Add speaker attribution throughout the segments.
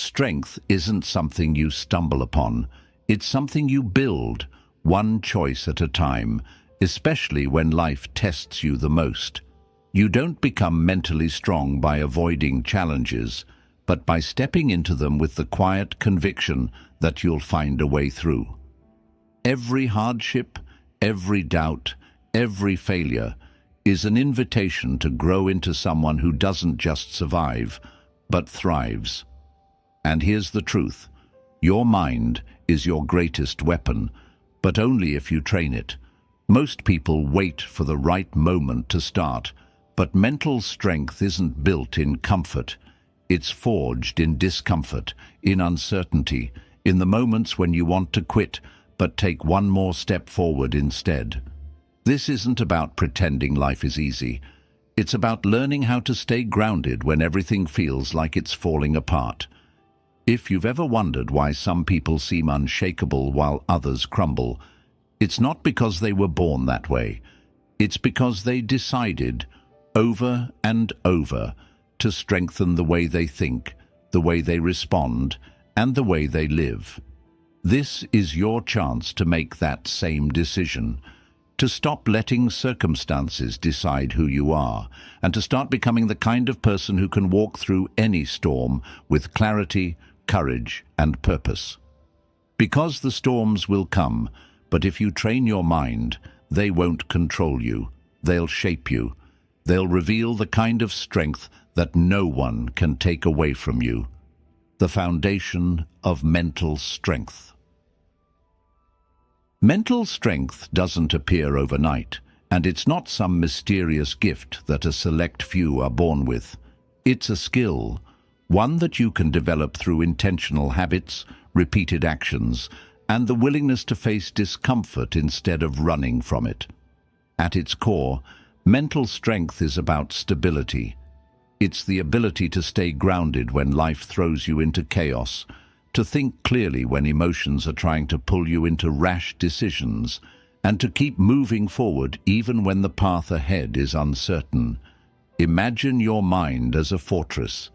Speaker 1: Strength isn't something you stumble upon. It's something you build, one choice at a time, especially when life tests you the most. You don't become mentally strong by avoiding challenges, but by stepping into them with the quiet conviction that you'll find a way through. Every hardship, every doubt, every failure is an invitation to grow into someone who doesn't just survive, but thrives. And here's the truth. Your mind is your greatest weapon, but only if you train it. Most people wait for the right moment to start, but mental strength isn't built in comfort. It's forged in discomfort, in uncertainty, in the moments when you want to quit, but take one more step forward instead. This isn't about pretending life is easy. It's about learning how to stay grounded when everything feels like it's falling apart. If you've ever wondered why some people seem unshakable while others crumble, it's not because they were born that way. It's because they decided, over and over, to strengthen the way they think, the way they respond, and the way they live. This is your chance to make that same decision, to stop letting circumstances decide who you are, and to start becoming the kind of person who can walk through any storm with clarity, courage, and purpose. Because the storms will come, but if you train your mind, they won't control you. They'll shape you. They'll reveal the kind of strength that no one can take away from you. The foundation of mental strength. Mental strength doesn't appear overnight, and it's not some mysterious gift that a select few are born with. It's a skill, one that you can develop through intentional habits, repeated actions, and the willingness to face discomfort instead of running from it. At its core, mental strength is about stability. It's the ability to stay grounded when life throws you into chaos, to think clearly when emotions are trying to pull you into rash decisions, and to keep moving forward even when the path ahead is uncertain. Imagine your mind as a fortress.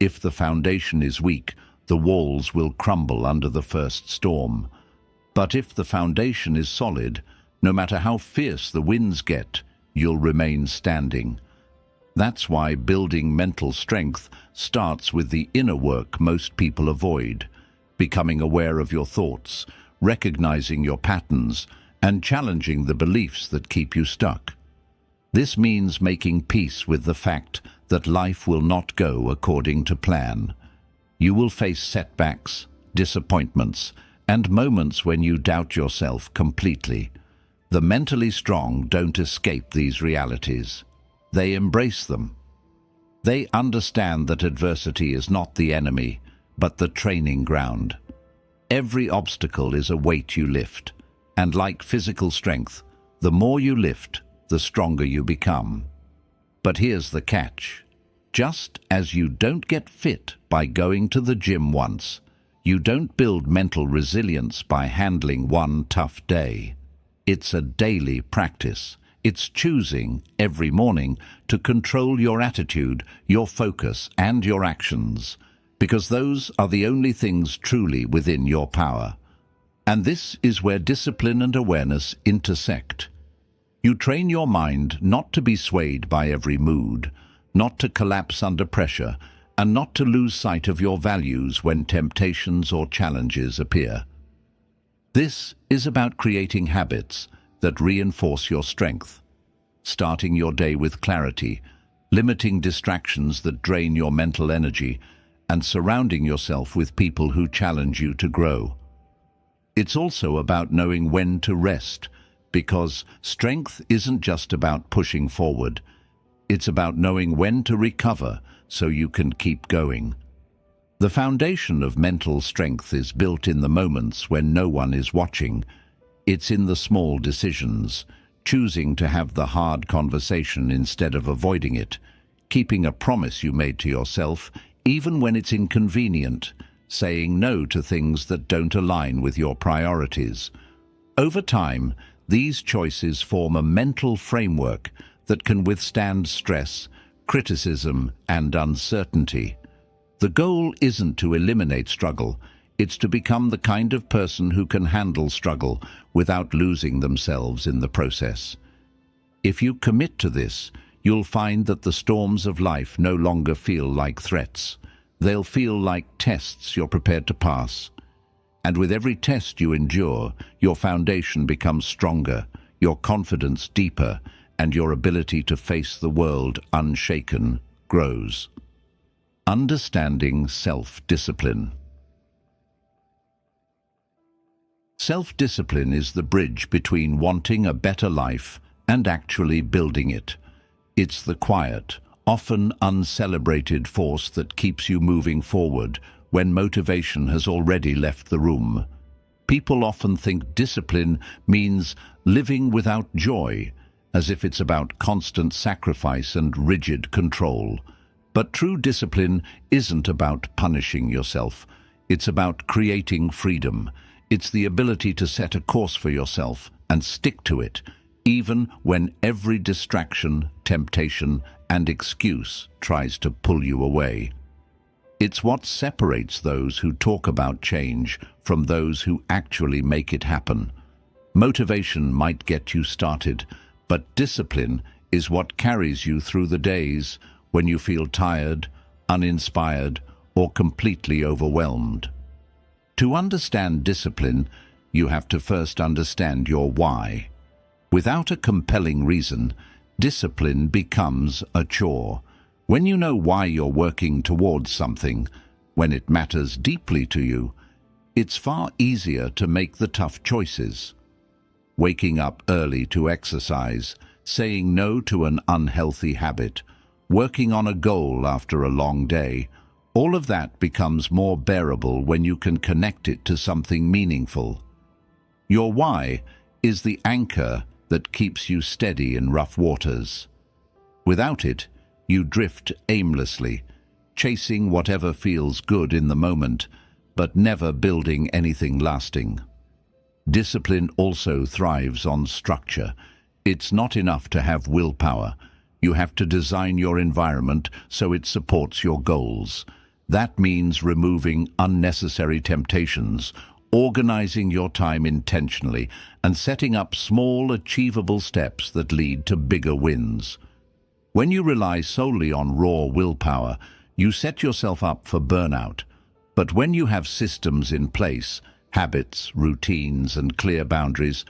Speaker 1: If the foundation is weak, the walls will crumble under the first storm. But if the foundation is solid, no matter how fierce the winds get, you'll remain standing. That's why building mental strength starts with the inner work most people avoid, becoming aware of your thoughts, recognizing your patterns, and challenging the beliefs that keep you stuck. This means making peace with the fact that life will not go according to plan. You will face setbacks, disappointments, and moments when you doubt yourself completely. The mentally strong don't escape these realities. They embrace them. They understand that adversity is not the enemy, but the training ground. Every obstacle is a weight you lift, and like physical strength, the more you lift, the stronger you become. But here's the catch. Just as you don't get fit by going to the gym once, you don't build mental resilience by handling one tough day. It's a daily practice. It's choosing every morning to control your attitude, your focus, and your actions, because those are the only things truly within your power. And this is where discipline and awareness intersect. You train your mind not to be swayed by every mood, not to collapse under pressure, and not to lose sight of your values when temptations or challenges appear. This is about creating habits that reinforce your strength, starting your day with clarity, limiting distractions that drain your mental energy, and surrounding yourself with people who challenge you to grow. It's also about knowing when to rest, because strength isn't just about pushing forward. It's about knowing when to recover so you can keep going. The foundation of mental strength is built in the moments when no one is watching. It's in the small decisions, choosing to have the hard conversation instead of avoiding it, keeping a promise you made to yourself even when it's inconvenient, saying no to things that don't align with your priorities. Over time, these choices form a mental framework that can withstand stress, criticism, and uncertainty. The goal isn't to eliminate struggle, it's to become the kind of person who can handle struggle without losing themselves in the process. If you commit to this, you'll find that the storms of life no longer feel like threats. They'll feel like tests you're prepared to pass. And with every test you endure, your foundation becomes stronger, your confidence deeper, and your ability to face the world unshaken grows. Understanding self-discipline. Self-discipline is the bridge between wanting a better life and actually building it. It's the quiet, often uncelebrated force that keeps you moving forward when motivation has already left the room. People often think discipline means living without joy, as if it's about constant sacrifice and rigid control. But true discipline isn't about punishing yourself. It's about creating freedom. It's the ability to set a course for yourself and stick to it, even when every distraction, temptation, and excuse tries to pull you away. It's what separates those who talk about change from those who actually make it happen. Motivation might get you started, but discipline is what carries you through the days when you feel tired, uninspired, or completely overwhelmed. To understand discipline, you have to first understand your why. Without a compelling reason, discipline becomes a chore. When you know why you're working towards something, when it matters deeply to you, it's far easier to make the tough choices. Waking up early to exercise, saying no to an unhealthy habit, working on a goal after a long day, all of that becomes more bearable when you can connect it to something meaningful. Your why is the anchor that keeps you steady in rough waters. Without it, you drift aimlessly, chasing whatever feels good in the moment, but never building anything lasting. Discipline also thrives on structure. It's not enough to have willpower. You have to design your environment so it supports your goals. That means removing unnecessary temptations, organizing your time intentionally, and setting up small, achievable steps that lead to bigger wins. When you rely solely on raw willpower, you set yourself up for burnout. But when you have systems in place, habits, routines, and clear boundaries,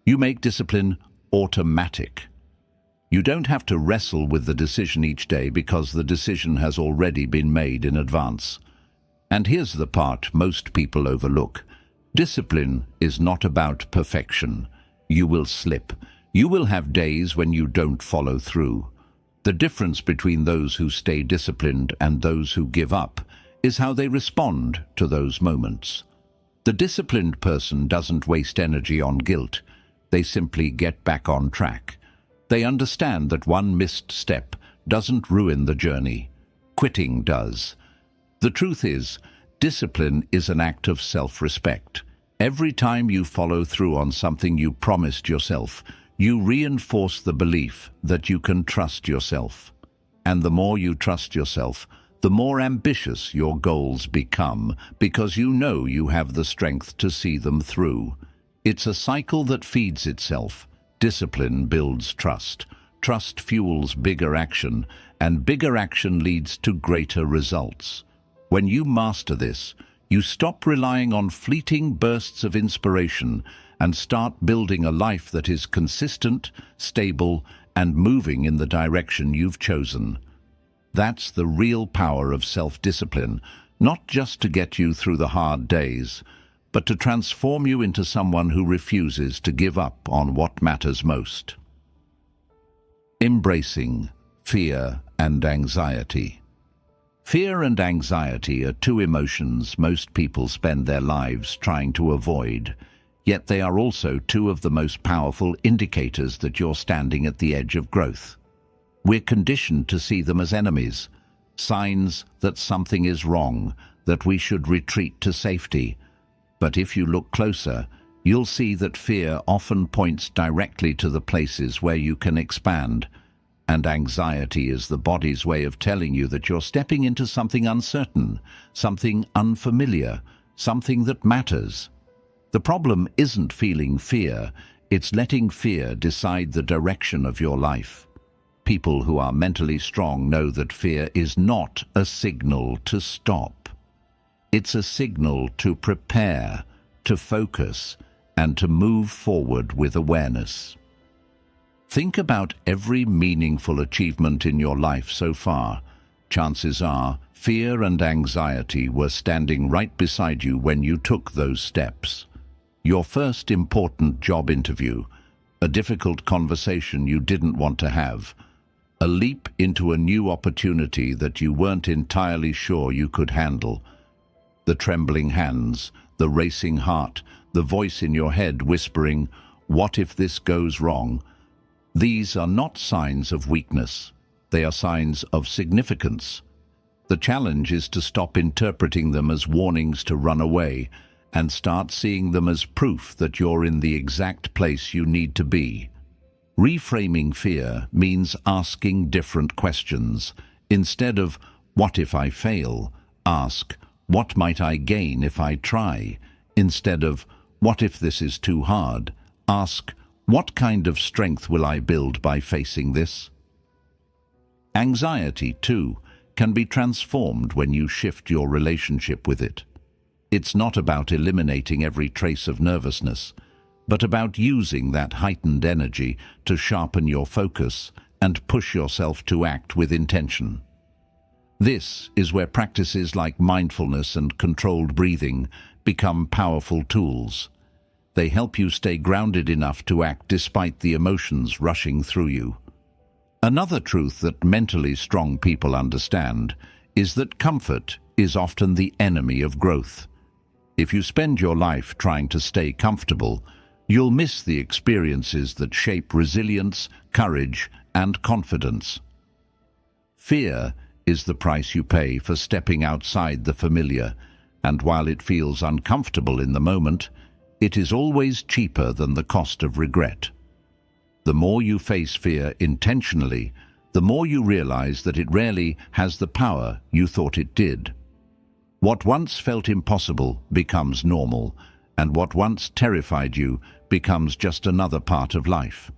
Speaker 1: you make discipline automatic. You don't have to wrestle with the decision each day because the decision has already been made in advance. And here's the part most people overlook. Discipline is not about perfection. You will slip. You will have days when you don't follow through. The difference between those who stay disciplined and those who give up is how they respond to those moments. The disciplined person doesn't waste energy on guilt. They simply get back on track. They understand that one missed step doesn't ruin the journey. Quitting does. The truth is, discipline is an act of self-respect. Every time you follow through on something you promised yourself, you reinforce the belief that you can trust yourself. And the more you trust yourself, the more ambitious your goals become, because you know you have the strength to see them through. It's a cycle that feeds itself. Discipline builds trust. Trust fuels bigger action, and bigger action leads to greater results. When you master this, you stop relying on fleeting bursts of inspiration and start building a life that is consistent, stable, and moving in the direction you've chosen. That's the real power of self-discipline, not just to get you through the hard days, but to transform you into someone who refuses to give up on what matters most. Embracing fear and anxiety. Fear and anxiety are two emotions most people spend their lives trying to avoid, yet they are also two of the most powerful indicators that you're standing at the edge of growth. We're conditioned to see them as enemies, signs that something is wrong, that we should retreat to safety. But if you look closer, you'll see that fear often points directly to the places where you can expand. and anxiety is the body's way of telling you that you're stepping into something uncertain, something unfamiliar, something that matters. The problem isn't feeling fear, it's letting fear decide the direction of your life. People who are mentally strong know that fear is not a signal to stop. It's a signal to prepare, to focus, and to move forward with awareness. Think about every meaningful achievement in your life so far. Chances are, fear and anxiety were standing right beside you when you took those steps. Your first important job interview, a difficult conversation you didn't want to have, a leap into a new opportunity that you weren't entirely sure you could handle. The trembling hands, the racing heart, the voice in your head whispering, "What if this goes wrong?" These are not signs of weakness. They are signs of significance. The challenge is to stop interpreting them as warnings to run away and start seeing them as proof that you're in the exact place you need to be. Reframing fear means asking different questions. Instead of, "What if I fail?" ask, "What might I gain if I try?" Instead of, "What if this is too hard?" ask, "What kind of strength will I build by facing this?" Anxiety, too, can be transformed when you shift your relationship with it. It's not about eliminating every trace of nervousness, but about using that heightened energy to sharpen your focus and push yourself to act with intention. This is where practices like mindfulness and controlled breathing become powerful tools. They help you stay grounded enough to act despite the emotions rushing through you. Another truth that mentally strong people understand is that comfort is often the enemy of growth. If you spend your life trying to stay comfortable, you'll miss the experiences that shape resilience, courage, and confidence. Fear is the price you pay for stepping outside the familiar, and while it feels uncomfortable in the moment, it is always cheaper than the cost of regret. The more you face fear intentionally, the more you realize that it rarely has the power you thought it did. What once felt impossible becomes normal, and what once terrified you becomes just another part of life.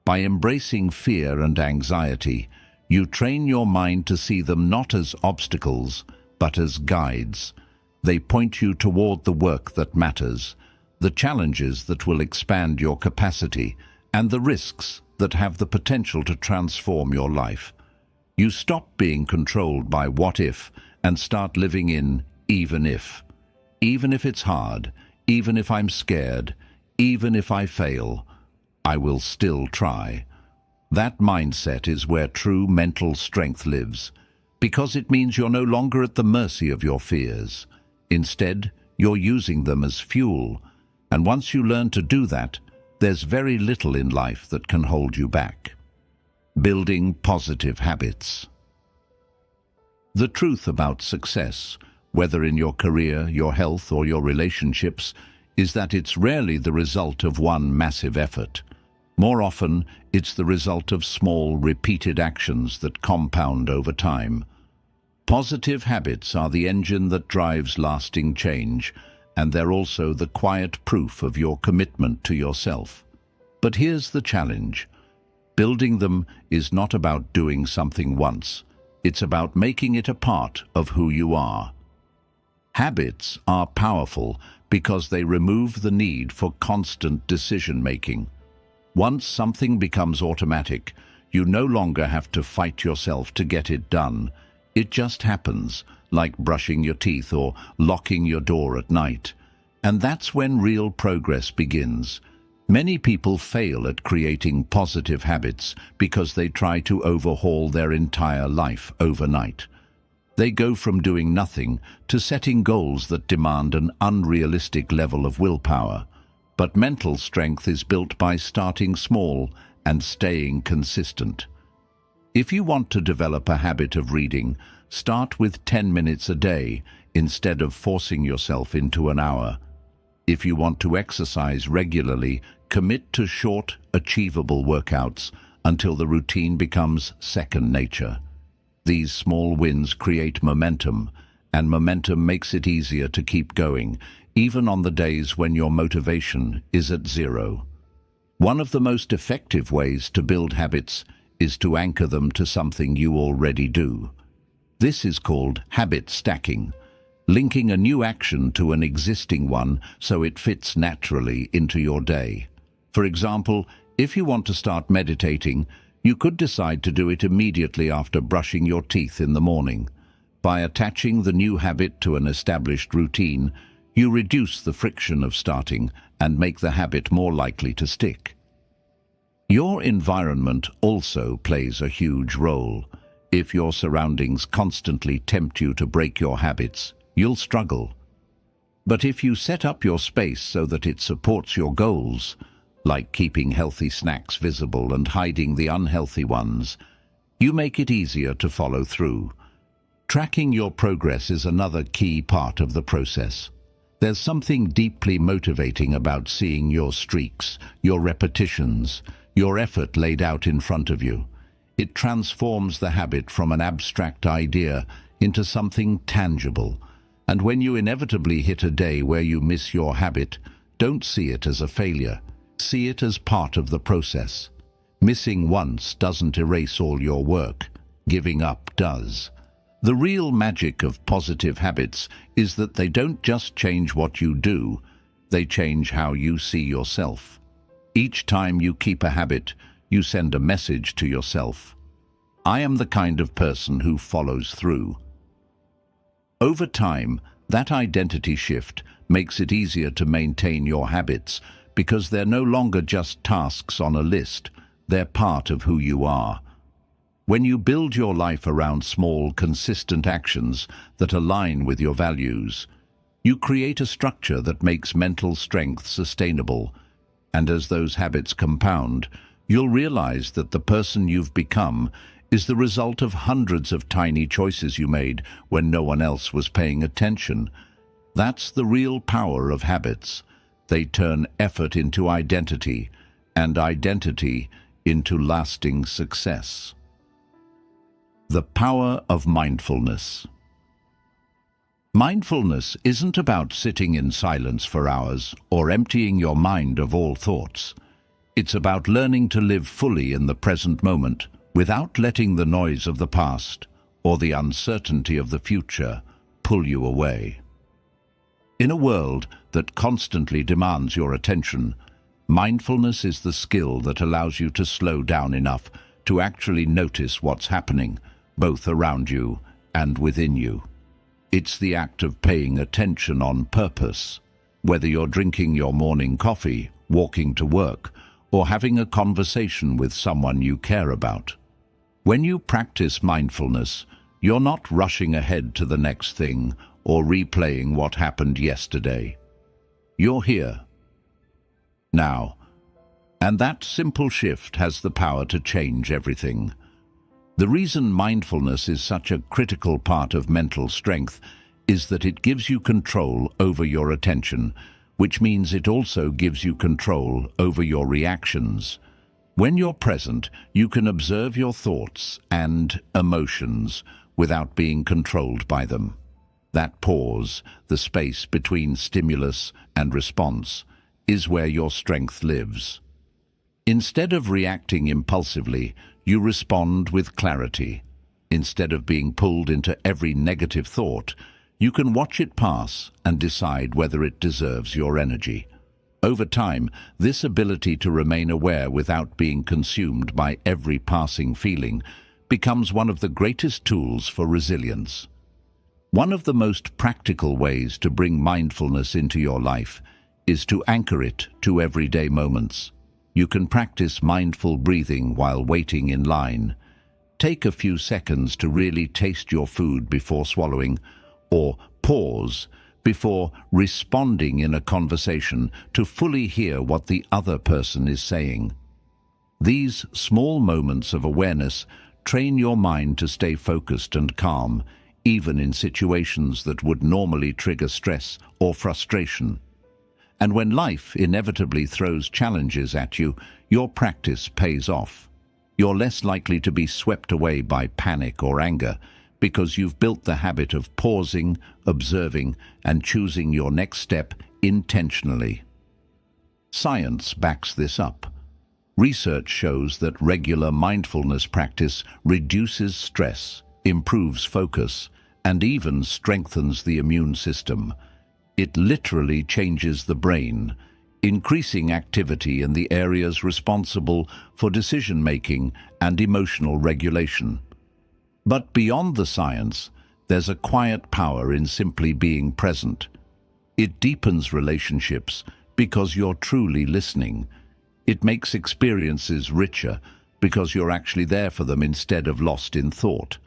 Speaker 1: By embracing fear and anxiety, you train your mind to see them not as obstacles, but as guides. They point you toward the work that matters, the challenges that will expand your capacity, and the risks that have the potential to transform your life. You stop being controlled by what if and start living in even if. Even if it's hard, even if I'm scared, even if I fail, I will still try. That mindset is where true mental strength lives, because it means you're no longer at the mercy of your fears. Instead, you're using them as fuel, and once you learn to do that, there's very little in life that can hold you back. Building positive habits. The truth about success, whether in your career, your health, or your relationships, is that it's rarely the result of one massive effort. More often, it's the result of small, repeated actions that compound over time. Positive habits are the engine that drives lasting change, and they're also the quiet proof of your commitment to yourself. But here's the challenge. Building them is not about doing something once. It's about making it a part of who you are. Habits are powerful because they remove the need for constant decision-making. Once something becomes automatic, you no longer have to fight yourself to get it done. It just happens, like brushing your teeth or locking your door at night. And that's when real progress begins. Many people fail at creating positive habits because they try to overhaul their entire life overnight. They go from doing nothing to setting goals that demand an unrealistic level of willpower. But mental strength is built by starting small and staying consistent. If you want to develop a habit of reading, start with 10 minutes a day instead of forcing yourself into an hour. If you want to exercise regularly, commit to short, achievable workouts, until the routine becomes second nature. These small wins create momentum, and momentum makes it easier to keep going, even on the days when your motivation is at zero. One of the most effective ways to build habits is to anchor them to something you already do. This is called habit stacking, linking a new action to an existing one so it fits naturally into your day. For example, if you want to start meditating, you could decide to do it immediately after brushing your teeth in the morning. By attaching the new habit to an established routine, you reduce the friction of starting and make the habit more likely to stick. Your environment also plays a huge role. If your surroundings constantly tempt you to break your habits, you'll struggle. But if you set up your space so that it supports your goals, like keeping healthy snacks visible and hiding the unhealthy ones, you make it easier to follow through. Tracking your progress is another key part of the process. There's something deeply motivating about seeing your streaks, your repetitions, your effort laid out in front of you. It transforms the habit from an abstract idea into something tangible. And when you inevitably hit a day where you miss your habit, don't see it as a failure. See it as part of the process. Missing once doesn't erase all your work. Giving up does. The real magic of positive habits is that they don't just change what you do, they change how you see yourself. Each time you keep a habit, you send a message to yourself. I am the kind of person who follows through. Over time, that identity shift makes it easier to maintain your habits because they're no longer just tasks on a list, they're part of who you are. When you build your life around small, consistent actions that align with your values, you create a structure that makes mental strength sustainable, and as those habits compound, you'll realize that the person you've become is the result of hundreds of tiny choices you made when no one else was paying attention. That's the real power of habits. They turn effort into identity, and identity into lasting success. The power of mindfulness. Mindfulness isn't about sitting in silence for hours or emptying your mind of all thoughts. It's about learning to live fully in the present moment without letting the noise of the past or the uncertainty of the future pull you away. In a world that constantly demands your attention, mindfulness is the skill that allows you to slow down enough to actually notice what's happening, both around you and within you. It's the act of paying attention on purpose, whether you're drinking your morning coffee, walking to work, or having a conversation with someone you care about. When you practice mindfulness, you're not rushing ahead to the next thing or replaying what happened yesterday. You're here, now, and that simple shift has the power to change everything. The reason mindfulness is such a critical part of mental strength is that it gives you control over your attention, which means it also gives you control over your reactions. When you're present, you can observe your thoughts and emotions without being controlled by them. That pause, the space between stimulus and response, is where your strength lives. Instead of reacting impulsively, you respond with clarity. Instead of being pulled into every negative thought, you can watch it pass and decide whether it deserves your energy. Over time, this ability to remain aware without being consumed by every passing feeling becomes one of the greatest tools for resilience. One of the most practical ways to bring mindfulness into your life is to anchor it to everyday moments. You can practice mindful breathing while waiting in line. Take a few seconds to really taste your food before swallowing, or pause before responding in a conversation to fully hear what the other person is saying. These small moments of awareness train your mind to stay focused and calm, even in situations that would normally trigger stress or frustration. And when life inevitably throws challenges at you, your practice pays off. You're less likely to be swept away by panic or anger because you've built the habit of pausing, observing, and choosing your next step intentionally. Science backs this up. Research shows that regular mindfulness practice reduces stress, improves focus, and even strengthens the immune system. It literally changes the brain, increasing activity in the areas responsible for decision-making and emotional regulation. But beyond the science, there's a quiet power in simply being present. It deepens relationships because you're truly listening. It makes experiences richer because you're actually there for them instead of lost in thought.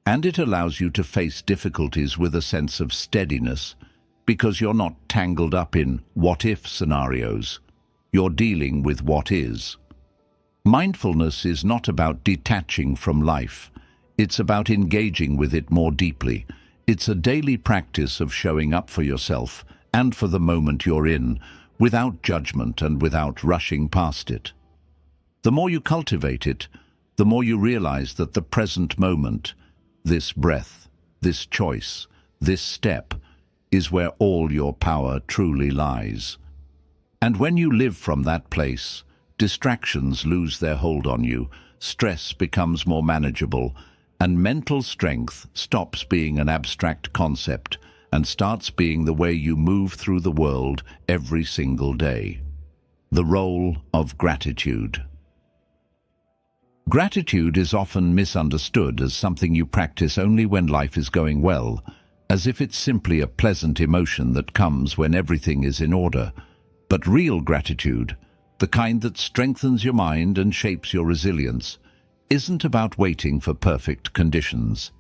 Speaker 1: And it allows you to face difficulties with a sense of steadiness because you're not tangled up in what-if scenarios. You're dealing with what is. Mindfulness is not about detaching from life. It's about engaging with it more deeply. It's a daily practice of showing up for yourself and for the moment you're in, without judgment and without rushing past it. The more you cultivate it, the more you realize that the present moment, this breath, this choice, this step, is where all your power truly lies. And when you live from that place, distractions lose their hold on you, stress becomes more manageable, and mental strength stops being an abstract concept and starts being the way you move through the world every single day. The role of gratitude. Gratitude is often misunderstood as something you practice only when life is going well, as if it's simply a pleasant emotion that comes when everything is in order. But real gratitude, the kind that strengthens your mind and shapes your resilience, isn't about waiting for perfect conditions.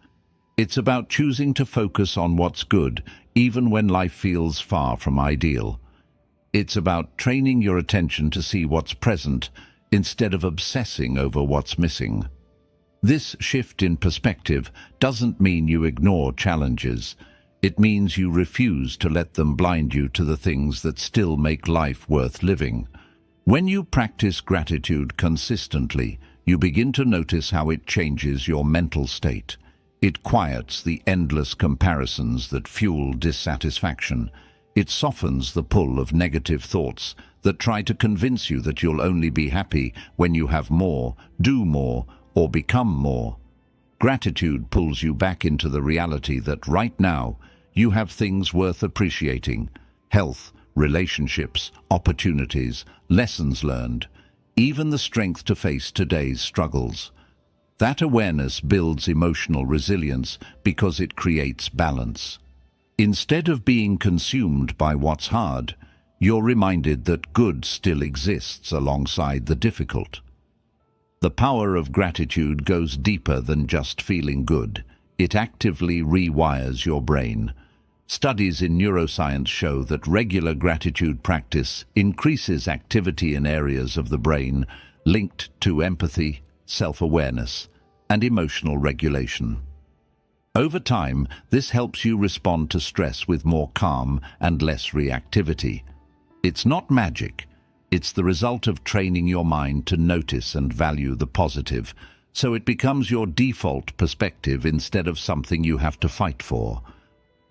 Speaker 1: It's about choosing to focus on what's good, even when life feels far from ideal. It's about training your attention to see what's present instead of obsessing over what's missing. This shift in perspective doesn't mean you ignore challenges. It means you refuse to let them blind you to the things that still make life worth living. When you practice gratitude consistently, you begin to notice how it changes your mental state. It quiets the endless comparisons that fuel dissatisfaction. It softens the pull of negative thoughts that try to convince you that you'll only be happy when you have more, do more, or become more. Gratitude pulls you back into the reality that right now you have things worth appreciating: health, relationships, opportunities, lessons learned, even the strength to face today's struggles. That awareness builds emotional resilience because it creates balance. Instead of being consumed by what's hard, you're reminded that good still exists alongside the difficult. The power of gratitude goes deeper than just feeling good. It actively rewires your brain. Studies in neuroscience show that regular gratitude practice increases activity in areas of the brain linked to empathy, self-awareness, and emotional regulation. Over time, this helps you respond to stress with more calm and less reactivity. It's not magic. It's the result of training your mind to notice and value the positive, so it becomes your default perspective instead of something you have to fight for.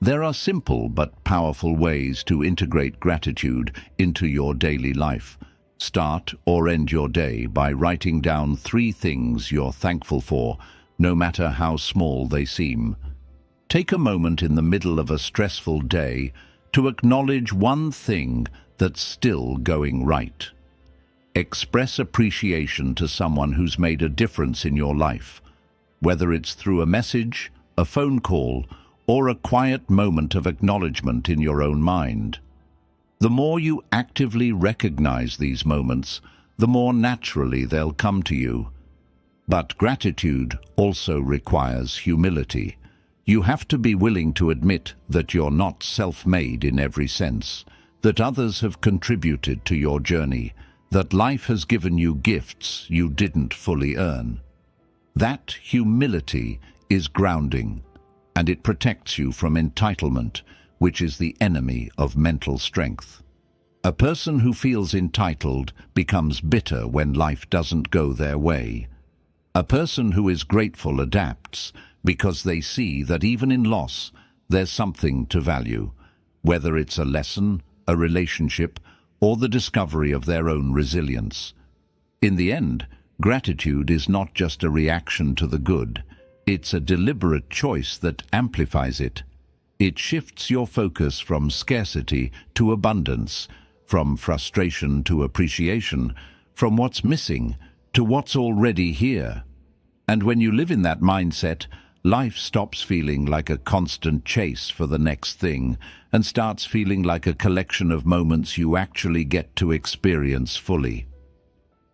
Speaker 1: There are simple but powerful ways to integrate gratitude into your daily life. Start or end your day by writing down 3 things you're thankful for, no matter how small they seem. Take a moment in the middle of a stressful day to acknowledge one thing that's still going right. Express appreciation to someone who's made a difference in your life, whether it's through a message, a phone call, or a quiet moment of acknowledgement in your own mind. The more you actively recognize these moments, the more naturally they'll come to you. But gratitude also requires humility. You have to be willing to admit that you're not self-made in every sense, that others have contributed to your journey, that life has given you gifts you didn't fully earn. That humility is grounding, and it protects you from entitlement, which is the enemy of mental strength. A person who feels entitled becomes bitter when life doesn't go their way. A person who is grateful adapts because they see that even in loss, there's something to value, whether it's a lesson, a relationship, or the discovery of their own resilience. In the end, gratitude is not just a reaction to the good, it's a deliberate choice that amplifies it. It shifts your focus from scarcity to abundance, from frustration to appreciation, from what's missing to what's already here. And when you live in that mindset, life stops feeling like a constant chase for the next thing and starts feeling like a collection of moments you actually get to experience fully.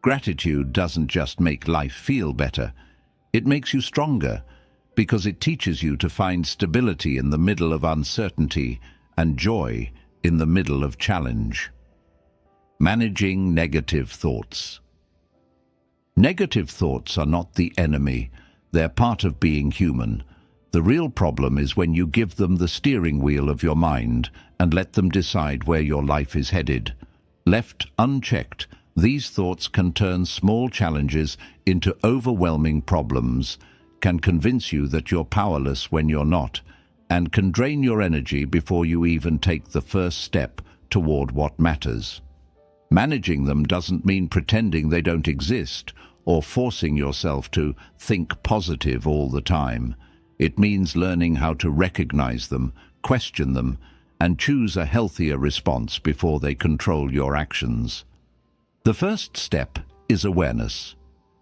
Speaker 1: Gratitude doesn't just make life feel better, it makes you stronger, because it teaches you to find stability in the middle of uncertainty and joy in the middle of challenge. Managing negative thoughts. Negative thoughts are not the enemy, they're part of being human. The real problem is when you give them the steering wheel of your mind and let them decide where your life is headed. Left unchecked, these thoughts can turn small challenges into overwhelming problems, can convince you that you're powerless when you're not, and can drain your energy before you even take the first step toward what matters. Managing them doesn't mean pretending they don't exist or forcing yourself to think positive all the time. It means learning how to recognize them, question them, and choose a healthier response before they control your actions. The first step is awareness.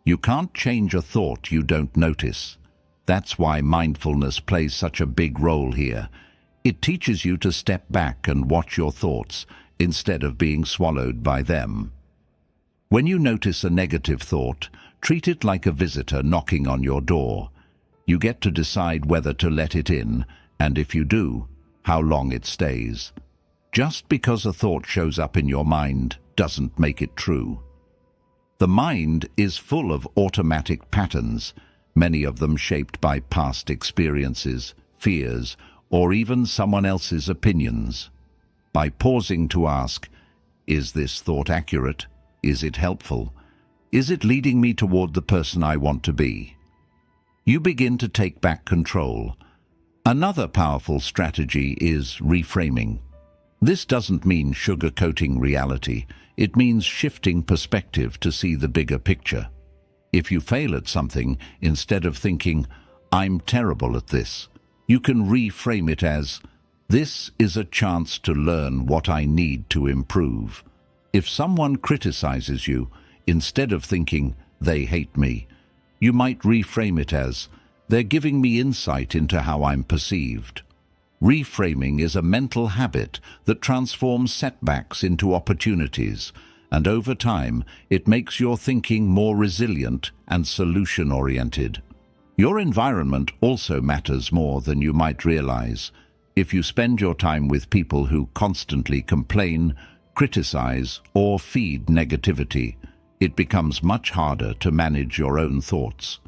Speaker 1: You can't change a thought you don't notice. That's why mindfulness plays such a big role here. It teaches you to step back and watch your thoughts instead of being swallowed by them. When you notice a negative thought, treat it like a visitor knocking on your door. You get to decide whether to let it in, and if you do, how long it stays. Just because a thought shows up in your mind doesn't make it true. The mind is full of automatic patterns, many of them shaped by past experiences, fears, or even someone else's opinions. By pausing to ask, is this thought accurate? Is it helpful? Is it leading me toward the person I want to be? You begin to take back control. Another powerful strategy is reframing. This doesn't mean sugarcoating reality. It means shifting perspective to see the bigger picture. If you fail at something, instead of thinking, I'm terrible at this, you can reframe it as, this is a chance to learn what I need to improve. If someone criticizes you, instead of thinking, they hate me, you might reframe it as, they're giving me insight into how I'm perceived. Reframing is a mental habit that transforms setbacks into opportunities, and over time, it makes your thinking more resilient and solution-oriented. Your environment also matters more than you might realize. If you spend your time with people who constantly complain, criticize, or feed negativity, it becomes much harder to manage your own thoughts.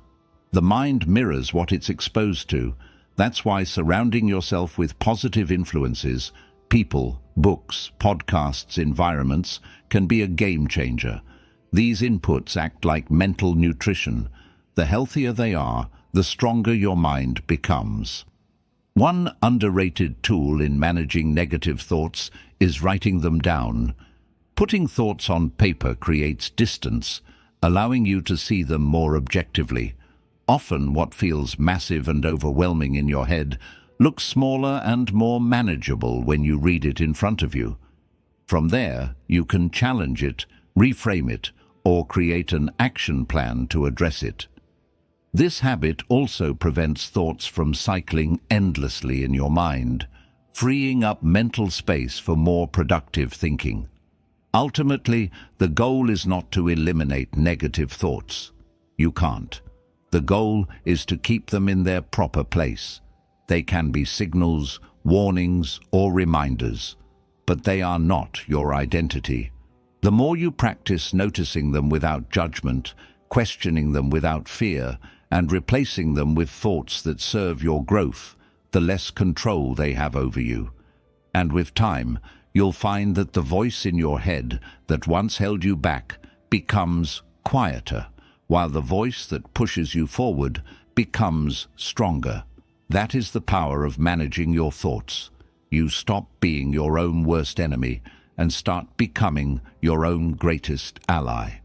Speaker 1: The mind mirrors what it's exposed to. That's why surrounding yourself with positive influences, people, books, podcasts, environments, can be a game changer. These inputs act like mental nutrition. The healthier they are, the stronger your mind becomes. One underrated tool in managing negative thoughts is writing them down. Putting thoughts on paper creates distance, allowing you to see them more objectively. Often what feels massive and overwhelming in your head looks smaller and more manageable when you read it in front of you. From there, you can challenge it, reframe it, or create an action plan to address it. This habit also prevents thoughts from cycling endlessly in your mind, freeing up mental space for more productive thinking. Ultimately, the goal is not to eliminate negative thoughts. You can't. The goal is to keep them in their proper place. They can be signals, warnings, or reminders, but they are not your identity. The more you practice noticing them without judgment, questioning them without fear, and replacing them with thoughts that serve your growth, the less control they have over you. And with time, you'll find that the voice in your head that once held you back becomes quieter, while the voice that pushes you forward becomes stronger. That is the power of managing your thoughts. You stop being your own worst enemy and start becoming your own greatest ally.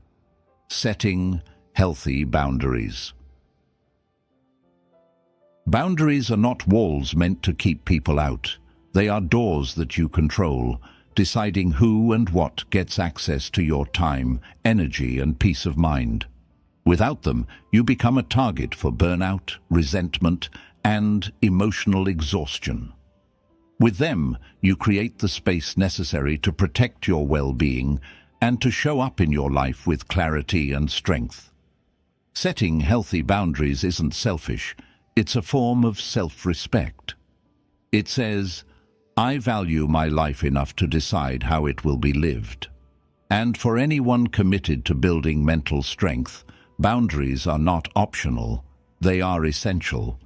Speaker 1: Setting healthy boundaries. Boundaries are not walls meant to keep people out. They are doors that you control, deciding who and what gets access to your time, energy, and peace of mind. Without them, you become a target for burnout, resentment, and emotional exhaustion. With them, you create the space necessary to protect your well-being and to show up in your life with clarity and strength. Setting healthy boundaries isn't selfish. It's a form of self-respect. It says, I value my life enough to decide how it will be lived. And for anyone committed to building mental strength, boundaries are not optional, they are essential.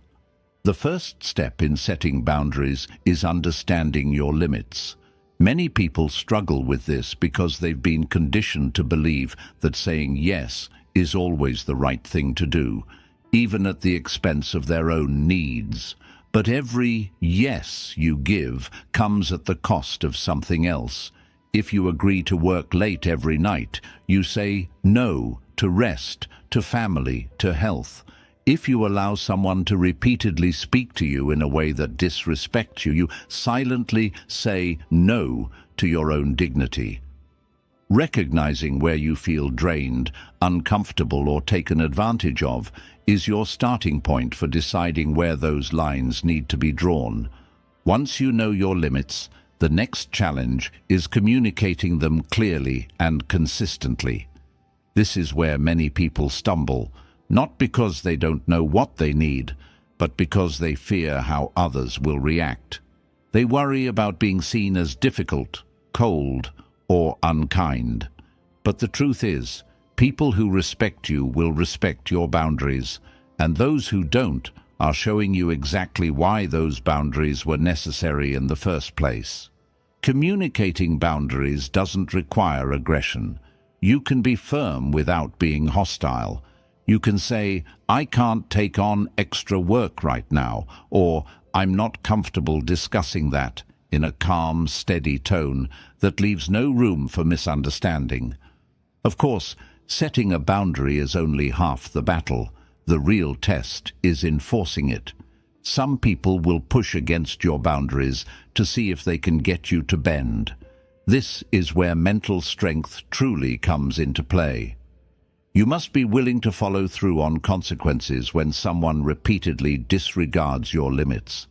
Speaker 1: The first step in setting boundaries is understanding your limits. Many people struggle with this because they've been conditioned to believe that saying yes is always the right thing to do, even at the expense of their own needs. But every yes you give comes at the cost of something else. If you agree to work late every night, you say no to rest, to family, to health. If you allow someone to repeatedly speak to you in a way that disrespects you, you silently say no to your own dignity. Recognizing where you feel drained, uncomfortable, or taken advantage of is your starting point for deciding where those lines need to be drawn. Once you know your limits, the next challenge is communicating them clearly and consistently. This is where many people stumble, not because they don't know what they need, but because they fear how others will react. They worry about being seen as difficult, cold, or unkind. But the truth is, people who respect you will respect your boundaries, and those who don't are showing you exactly why those boundaries were necessary in the first place. Communicating boundaries doesn't require aggression. You can be firm without being hostile. You can say, I can't take on extra work right now, or I'm not comfortable discussing that, in a calm, steady tone that leaves no room for misunderstanding. Of course, setting a boundary is only half the battle. The real test is enforcing it. Some people will push against your boundaries to see if they can get you to bend. This is where mental strength truly comes into play. You must be willing to follow through on consequences when someone repeatedly disregards your limits.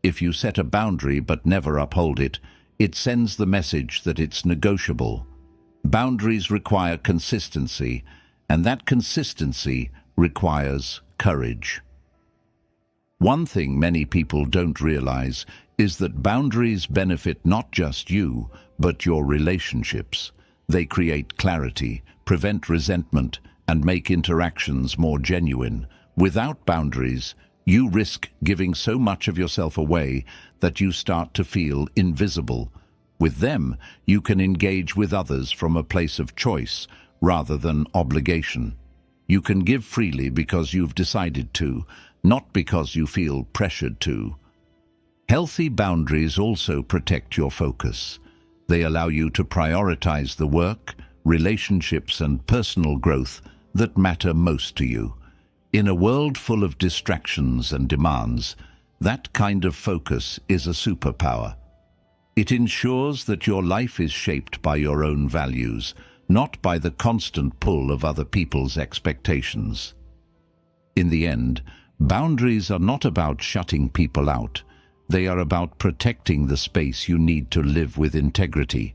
Speaker 1: If you set a boundary but never uphold it, it sends the message that it's negotiable. Boundaries require consistency, and that consistency requires courage. One thing many people don't realize is that boundaries benefit not just you, but your relationships. They create clarity, prevent resentment, and make interactions more genuine. Without boundaries, you risk giving so much of yourself away that you start to feel invisible. With them, you can engage with others from a place of choice rather than obligation. You can give freely because you've decided to, not because you feel pressured to. Healthy boundaries also protect your focus. They allow you to prioritize the work, relationships, and personal growth that matter most to you. In a world full of distractions and demands, that kind of focus is a superpower. It ensures that your life is shaped by your own values, not by the constant pull of other people's expectations. In the end, boundaries are not about shutting people out. They are about protecting the space you need to live with integrity.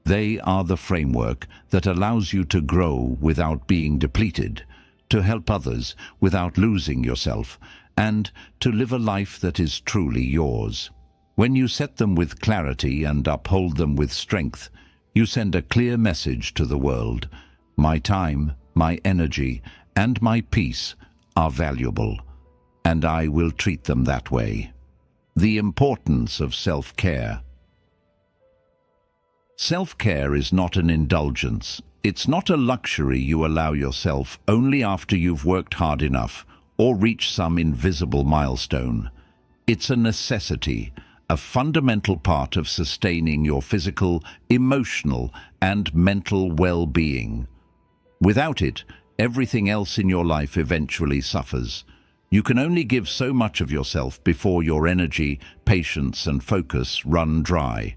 Speaker 1: They are the framework that allows you to grow without being depleted, to help others without losing yourself, and to live a life that is truly yours. When you set them with clarity and uphold them with strength, you send a clear message to the world. My time, my energy, and my peace are valuable, and I will treat them that way. The importance of self-care. Self-care is not an indulgence, It's not a luxury you allow yourself only after you've worked hard enough or reached some invisible milestone. It's a necessity, a fundamental part of sustaining your physical, emotional, and mental well-being. Without it, everything else in your life eventually suffers. You can only give so much of yourself before your energy, patience, and focus run dry.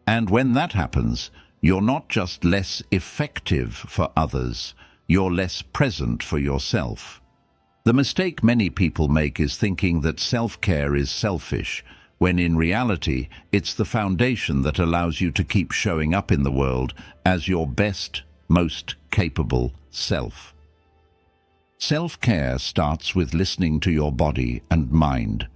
Speaker 1: And when that happens, you're not just less effective for others, you're less present for yourself. The mistake many people make is thinking that self-care is selfish, when in reality, it's the foundation that allows you to keep showing up in the world as your best, most capable self. Self-care starts with listening to your body and mind.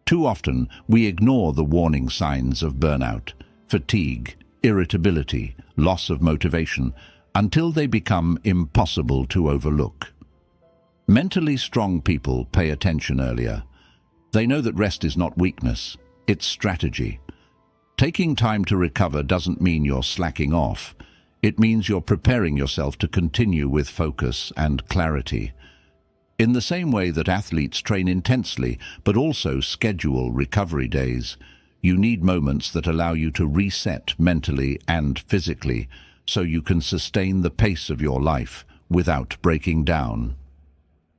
Speaker 1: Too often, we ignore the warning signs of burnout, fatigue, irritability, loss of motivation, until they become impossible to overlook. Mentally strong people pay attention earlier. They know that rest is not weakness, it's strategy. Taking time to recover doesn't mean you're slacking off. It means you're preparing yourself to continue with focus and clarity. In the same way that athletes train intensely, but also schedule recovery days, you need moments that allow you to reset mentally and physically, so you can sustain the pace of your life without breaking down.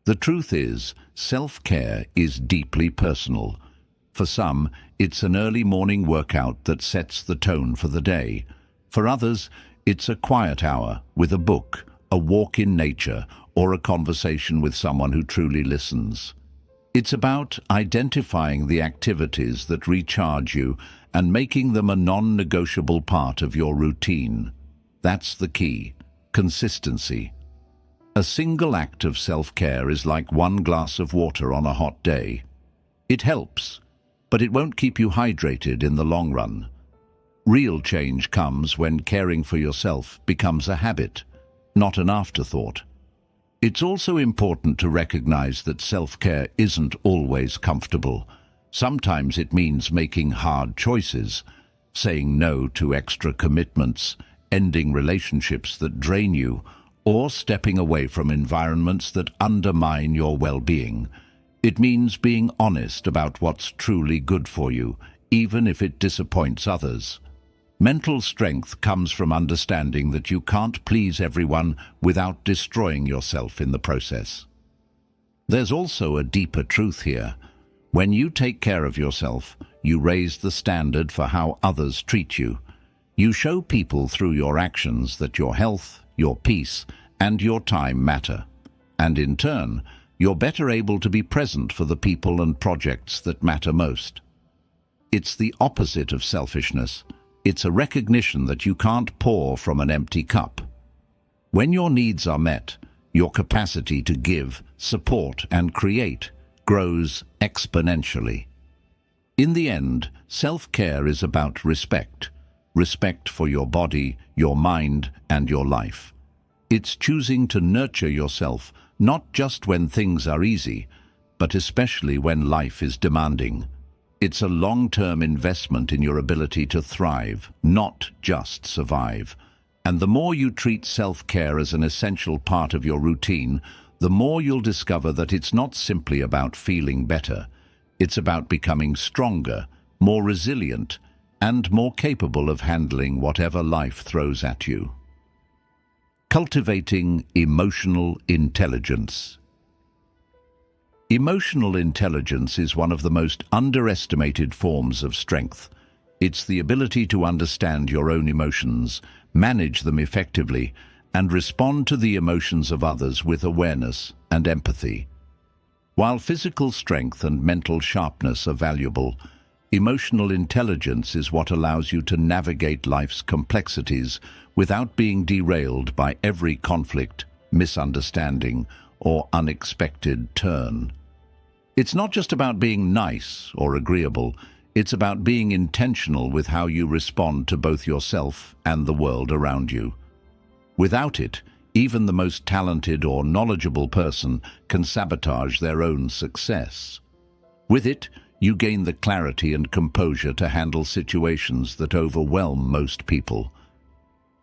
Speaker 1: The truth is, self-care is deeply personal. For some, it's an early morning workout that sets the tone for the day. For others, it's a quiet hour with a book, a walk in nature, or a conversation with someone who truly listens. It's about identifying the activities that recharge you and making them a non-negotiable part of your routine. That's the key: consistency. A single act of self-care is like one glass of water on a hot day. It helps, but it won't keep you hydrated in the long run. Real change comes when caring for yourself becomes a habit, not an afterthought. It's also important to recognize that self-care isn't always comfortable. Sometimes it means making hard choices, saying no to extra commitments, ending relationships that drain you, or stepping away from environments that undermine your well-being. It means being honest about what's truly good for you, even if it disappoints others. Mental strength comes from understanding that you can't please everyone without destroying yourself in the process. There's also a deeper truth here. When you take care of yourself, you raise the standard for how others treat you. You show people through your actions that your health, your peace, and your time matter. And in turn, you're better able to be present for the people and projects that matter most. It's the opposite of selfishness. It's a recognition that you can't pour from an empty cup. When your needs are met, your capacity to give, support, and create grows exponentially. In the end, self-care is about respect. Respect for your body, your mind, and your life. It's choosing to nurture yourself, not just when things are easy, but especially when life is demanding. It's a long-term investment in your ability to thrive, not just survive. And the more you treat self-care as an essential part of your routine, the more you'll discover that it's not simply about feeling better. It's about becoming stronger, more resilient, and more capable of handling whatever life throws at you. Cultivating emotional intelligence. Emotional intelligence is one of the most underestimated forms of strength. It's the ability to understand your own emotions, manage them effectively, and respond to the emotions of others with awareness and empathy. While physical strength and mental sharpness are valuable, emotional intelligence is what allows you to navigate life's complexities without being derailed by every conflict, misunderstanding, or unexpected turn. It's not just about being nice or agreeable, it's about being intentional with how you respond to both yourself and the world around you. Without it, even the most talented or knowledgeable person can sabotage their own success. With it, you gain the clarity and composure to handle situations that overwhelm most people.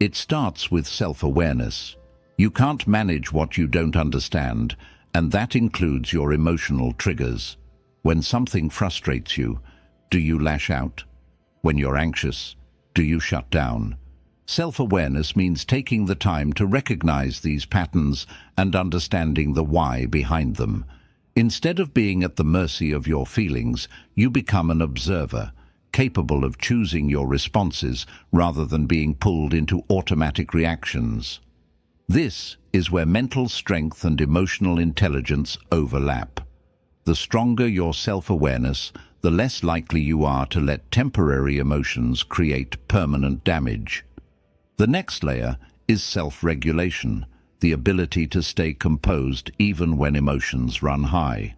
Speaker 1: It starts with self-awareness. You can't manage what you don't understand, and that includes your emotional triggers. When something frustrates you, do you lash out? When you're anxious, do you shut down? Self-awareness means taking the time to recognize these patterns and understanding the why behind them. Instead of being at the mercy of your feelings, you become an observer, capable of choosing your responses rather than being pulled into automatic reactions. This is where mental strength and emotional intelligence overlap. The stronger your self-awareness, the less likely you are to let temporary emotions create permanent damage. The next layer is self-regulation, the ability to stay composed even when emotions run high.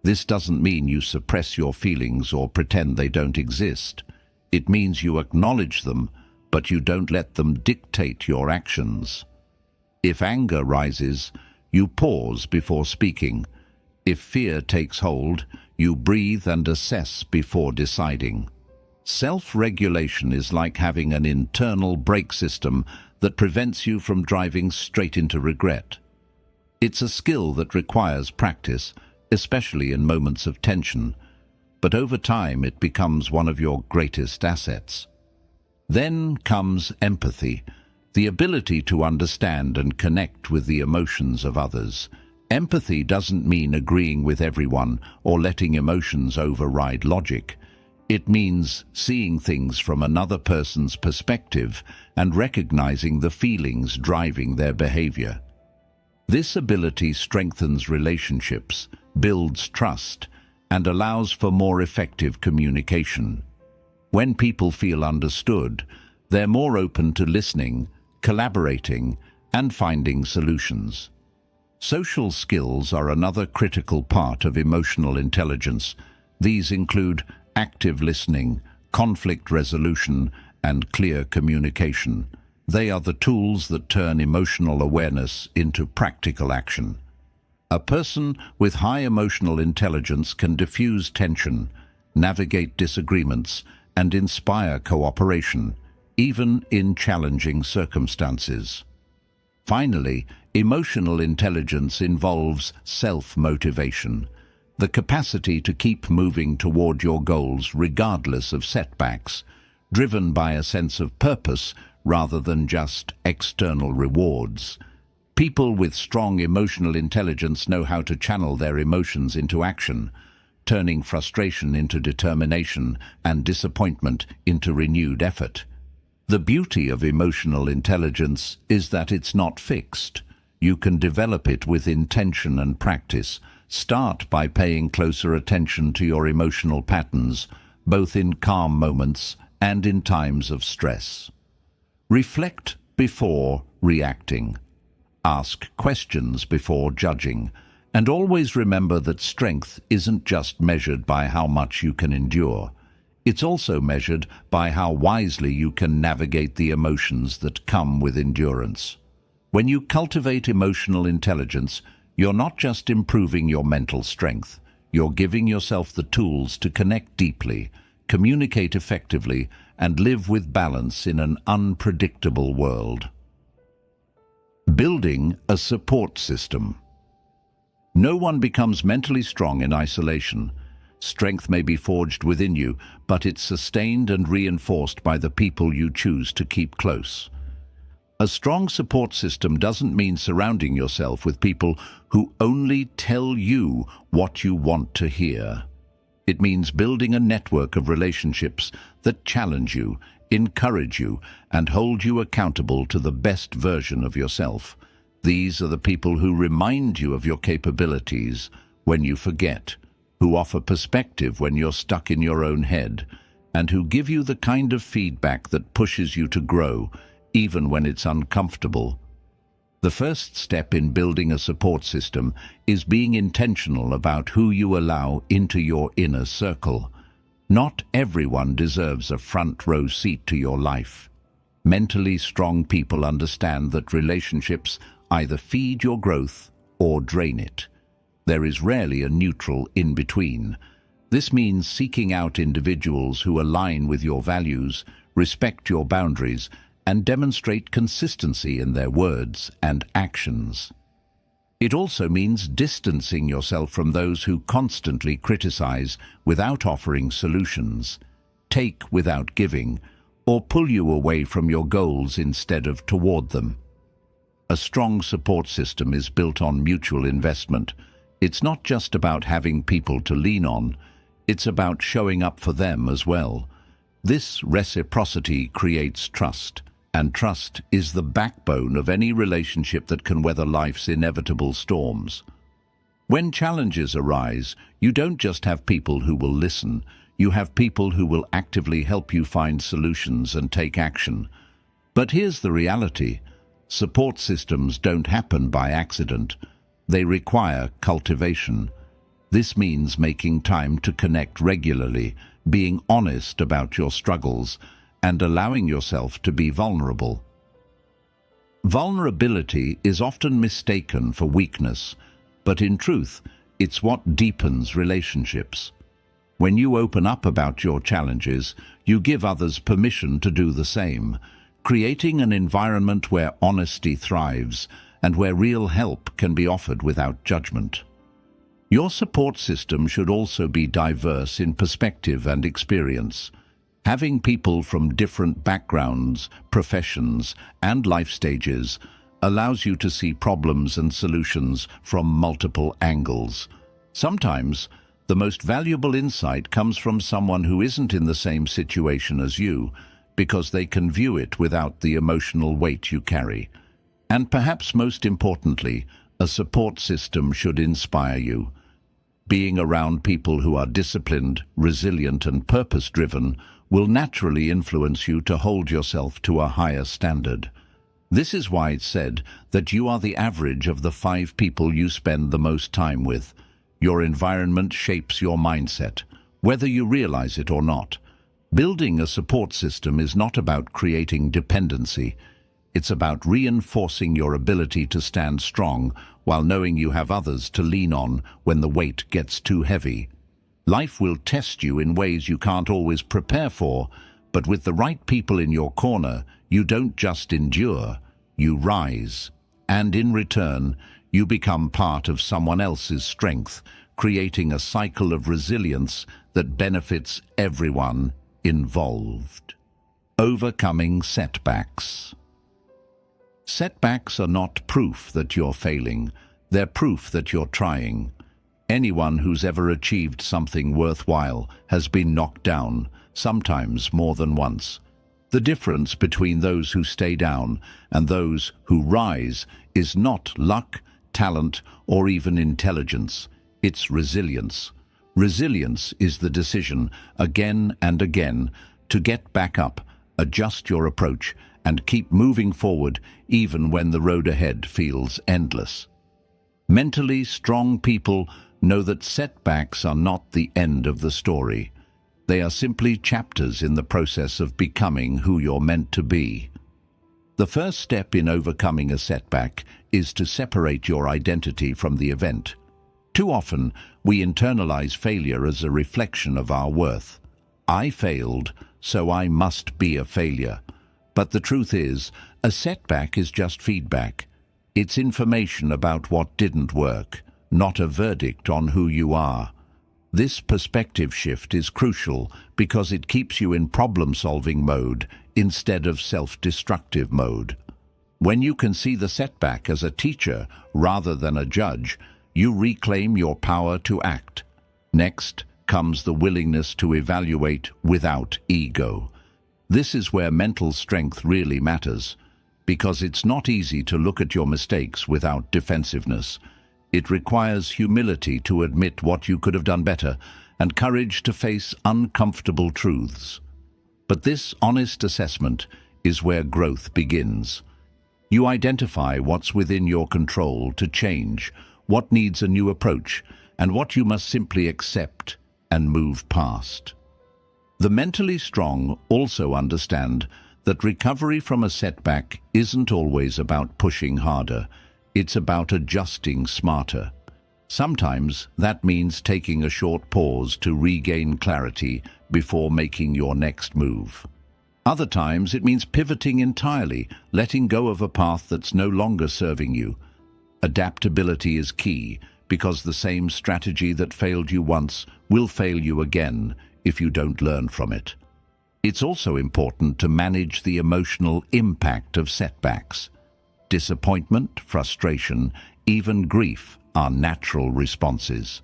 Speaker 1: This doesn't mean you suppress your feelings or pretend they don't exist. It means you acknowledge them, but you don't let them dictate your actions. If anger rises, you pause before speaking. If fear takes hold, you breathe and assess before deciding. Self-regulation is like having an internal brake system that prevents you from driving straight into regret. It's a skill that requires practice, especially in moments of tension, but over time it becomes one of your greatest assets. Then comes empathy, the ability to understand and connect with the emotions of others. Empathy doesn't mean agreeing with everyone or letting emotions override logic. It means seeing things from another person's perspective and recognizing the feelings driving their behavior. This ability strengthens relationships, builds trust, and allows for more effective communication. When people feel understood, they're more open to listening, collaborating, and finding solutions. Social skills are another critical part of emotional intelligence. These include active listening, conflict resolution, and clear communication. They are the tools that turn emotional awareness into practical action. A person with high emotional intelligence can diffuse tension, navigate disagreements, and inspire cooperation, even in challenging circumstances. Finally, emotional intelligence involves self-motivation, the capacity to keep moving toward your goals regardless of setbacks, driven by a sense of purpose rather than just external rewards. People with strong emotional intelligence know how to channel their emotions into action, turning frustration into determination and disappointment into renewed effort. The beauty of emotional intelligence is that it's not fixed. You can develop it with intention and practice. Start by paying closer attention to your emotional patterns, both in calm moments and in times of stress. Reflect before reacting. Ask questions before judging. And always remember that strength isn't just measured by how much you can endure. It's also measured by how wisely you can navigate the emotions that come with endurance. When you cultivate emotional intelligence, you're not just improving your mental strength, you're giving yourself the tools to connect deeply, communicate effectively, and live with balance in an unpredictable world. Building a support system. No one becomes mentally strong in isolation. Strength may be forged within you, but it's sustained and reinforced by the people you choose to keep close. A strong support system doesn't mean surrounding yourself with people who only tell you what you want to hear. It means building a network of relationships that challenge you, encourage you, and hold you accountable to the best version of yourself. These are the people who remind you of your capabilities when you forget, who offer perspective when you're stuck in your own head, and who give you the kind of feedback that pushes you to grow, even when it's uncomfortable. The first step in building a support system is being intentional about who you allow into your inner circle. Not everyone deserves a front row seat to your life. Mentally strong people understand that relationships either feed your growth or drain it. There is rarely a neutral in-between. This means seeking out individuals who align with your values, respect your boundaries, and demonstrate consistency in their words and actions. It also means distancing yourself from those who constantly criticize without offering solutions, take without giving, or pull you away from your goals instead of toward them. A strong support system is built on mutual investment. It's not just about having people to lean on, it's about showing up for them as well. This reciprocity creates trust, and trust is the backbone of any relationship that can weather life's inevitable storms. When challenges arise, you don't just have people who will listen, you have people who will actively help you find solutions and take action. But here's the reality. Support systems don't happen by accident. They require cultivation. This means making time to connect regularly, being honest about your struggles, and allowing yourself to be vulnerable. Vulnerability is often mistaken for weakness, but in truth, it's what deepens relationships. When you open up about your challenges, you give others permission to do the same, creating an environment where honesty thrives and where real help can be offered without judgment. Your support system should also be diverse in perspective and experience. Having people from different backgrounds, professions, and life stages allows you to see problems and solutions from multiple angles. Sometimes, the most valuable insight comes from someone who isn't in the same situation as you, because they can view it without the emotional weight you carry. And perhaps most importantly, a support system should inspire you. Being around people who are disciplined, resilient, and purpose-driven will naturally influence you to hold yourself to a higher standard. This is why it's said that you are the average of the 5 people you spend the most time with. Your environment shapes your mindset, whether you realize it or not. Building a support system is not about creating dependency. It's about reinforcing your ability to stand strong while knowing you have others to lean on when the weight gets too heavy. Life will test you in ways you can't always prepare for, but with the right people in your corner, you don't just endure, you rise. And in return, you become part of someone else's strength, creating a cycle of resilience that benefits everyone involved. Overcoming setbacks. Setbacks are not proof that you're failing, they're proof that you're trying. Anyone who's ever achieved something worthwhile has been knocked down, sometimes more than once. The difference between those who stay down and those who rise is not luck, talent, or even intelligence. It's resilience. Resilience is the decision, again and again, to get back up, adjust your approach, and keep moving forward even when the road ahead feels endless. Mentally strong people know that setbacks are not the end of the story. They are simply chapters in the process of becoming who you're meant to be. The first step in overcoming a setback is to separate your identity from the event. Too often, we internalize failure as a reflection of our worth. I failed, so I must be a failure. But the truth is, a setback is just feedback. It's information about what didn't work, not a verdict on who you are. This perspective shift is crucial because it keeps you in problem-solving mode instead of self-destructive mode. When you can see the setback as a teacher rather than a judge, you reclaim your power to act. Next comes the willingness to evaluate without ego. This is where mental strength really matters, because it's not easy to look at your mistakes without defensiveness. It requires humility to admit what you could have done better and courage to face uncomfortable truths. But this honest assessment is where growth begins. You identify what's within your control to change, what needs a new approach, and what you must simply accept and move past. The mentally strong also understand that recovery from a setback isn't always about pushing harder. It's about adjusting smarter. Sometimes that means taking a short pause to regain clarity before making your next move. Other times it means pivoting entirely, letting go of a path that's no longer serving you. Adaptability is key, because the same strategy that failed you once will fail you again if you don't learn from it. It's also important to manage the emotional impact of setbacks. Disappointment, frustration, even grief are natural responses.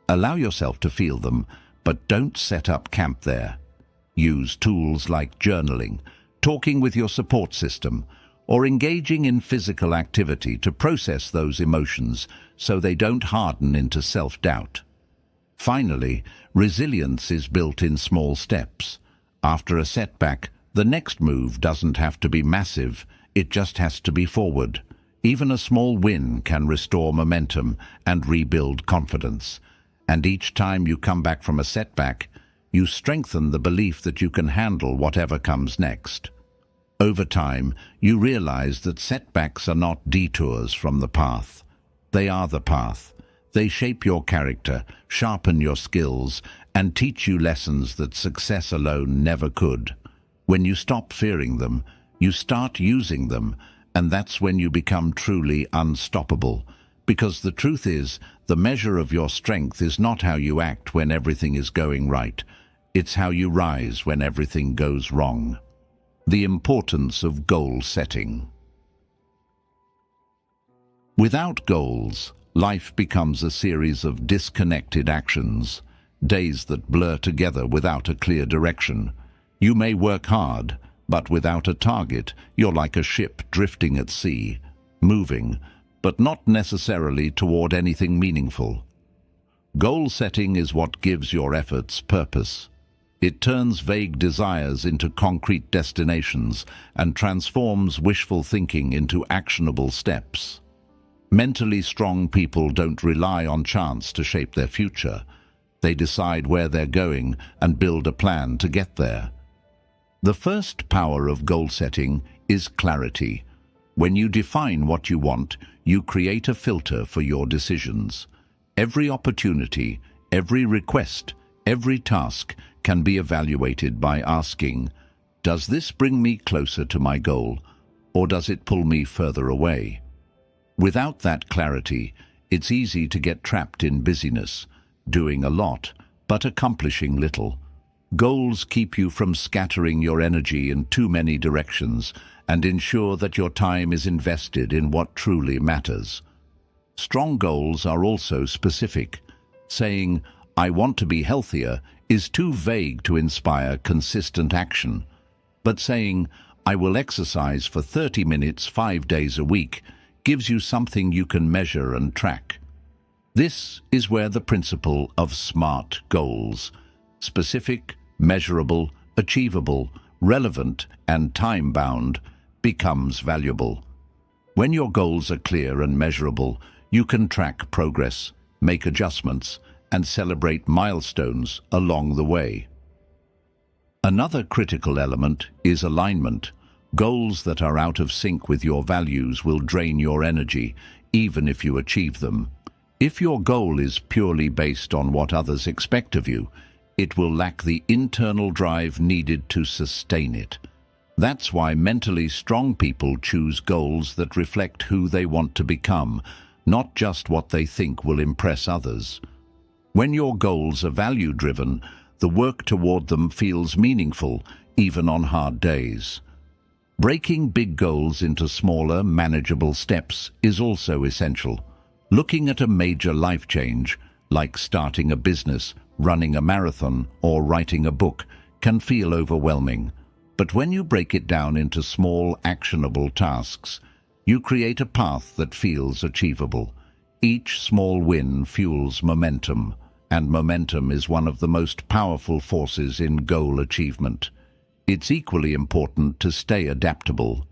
Speaker 1: Allow yourself to feel them, but don't set up camp there. Use tools like journaling, talking with your support system, or engaging in physical activity to process those emotions so they don't harden into self-doubt. Finally, resilience is built in small steps. After a setback, the next move doesn't have to be massive, it just has to be forward. Even a small win can restore momentum and rebuild confidence. And each time you come back from a setback, you strengthen the belief that you can handle whatever comes next. Over time, you realize that setbacks are not detours from the path. They are the path. They shape your character, sharpen your skills, and teach you lessons that success alone never could. When you stop fearing them, you start using them, and that's when you become truly unstoppable. Because the truth is, the measure of your strength is not how you act when everything is going right. It's how you rise when everything goes wrong. The importance of goal setting. Without goals, life becomes a series of disconnected actions, days that blur together without a clear direction. You may work hard, but without a target, you're like a ship drifting at sea, moving, but not necessarily toward anything meaningful. Goal setting is what gives your efforts purpose. It turns vague desires into concrete destinations and transforms wishful thinking into actionable steps. Mentally strong people don't rely on chance to shape their future. They decide where they're going and build a plan to get there. The first power of goal setting is clarity. When you define what you want, you create a filter for your decisions. Every opportunity, every request, every task can be evaluated by asking, does this bring me closer to my goal, or does it pull me further away? Without that clarity, it's easy to get trapped in busyness, doing a lot, but accomplishing little. Goals keep you from scattering your energy in too many directions and ensure that your time is invested in what truly matters. Strong goals are also specific. Saying, I want to be healthier, is too vague to inspire consistent action. But saying, I will exercise for 30 minutes 5 days a week, gives you something you can measure and track. This is where the principle of SMART goals, specific, measurable, achievable, relevant, and time-bound, becomes valuable. When your goals are clear and measurable, you can track progress, make adjustments, and celebrate milestones along the way. Another critical element is alignment. Goals that are out of sync with your values will drain your energy, even if you achieve them. If your goal is purely based on what others expect of you, it will lack the internal drive needed to sustain it. That's why mentally strong people choose goals that reflect who they want to become, not just what they think will impress others. When your goals are value-driven, the work toward them feels meaningful, even on hard days. Breaking big goals into smaller, manageable steps is also essential. Looking at a major life change, like starting a business, running a marathon, or writing a book, can feel overwhelming. But when you break it down into small, actionable tasks, you create a path that feels achievable. Each small win fuels momentum, and momentum is one of the most powerful forces in goal achievement. It's equally important to stay adaptable.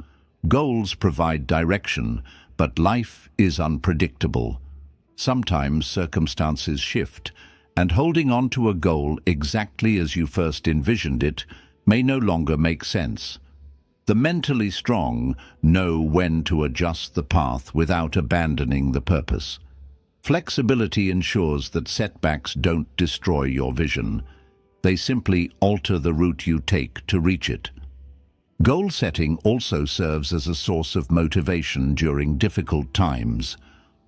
Speaker 1: Goals provide direction, but life is unpredictable. Sometimes circumstances shift, and holding on to a goal exactly as you first envisioned it may no longer make sense. The mentally strong know when to adjust the path without abandoning the purpose. Flexibility ensures that setbacks don't destroy your vision. They simply alter the route you take to reach it. Goal setting also serves as a source of motivation during difficult times.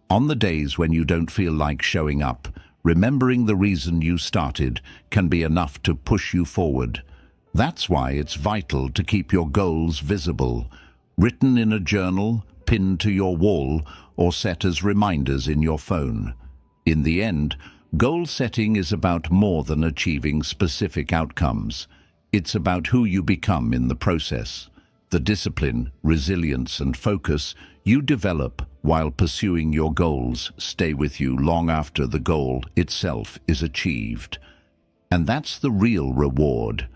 Speaker 1: On the days when you don't feel like showing up, remembering the reason you started can be enough to push you forward. That's why it's vital to keep your goals visible, written in a journal, pinned to your wall, or set as reminders in your phone. In the end, goal setting is about more than achieving specific outcomes. It's about who you become in the process. The discipline, resilience, and focus you develop while pursuing your goals stay with you long after the goal itself is achieved. And that's the real reward.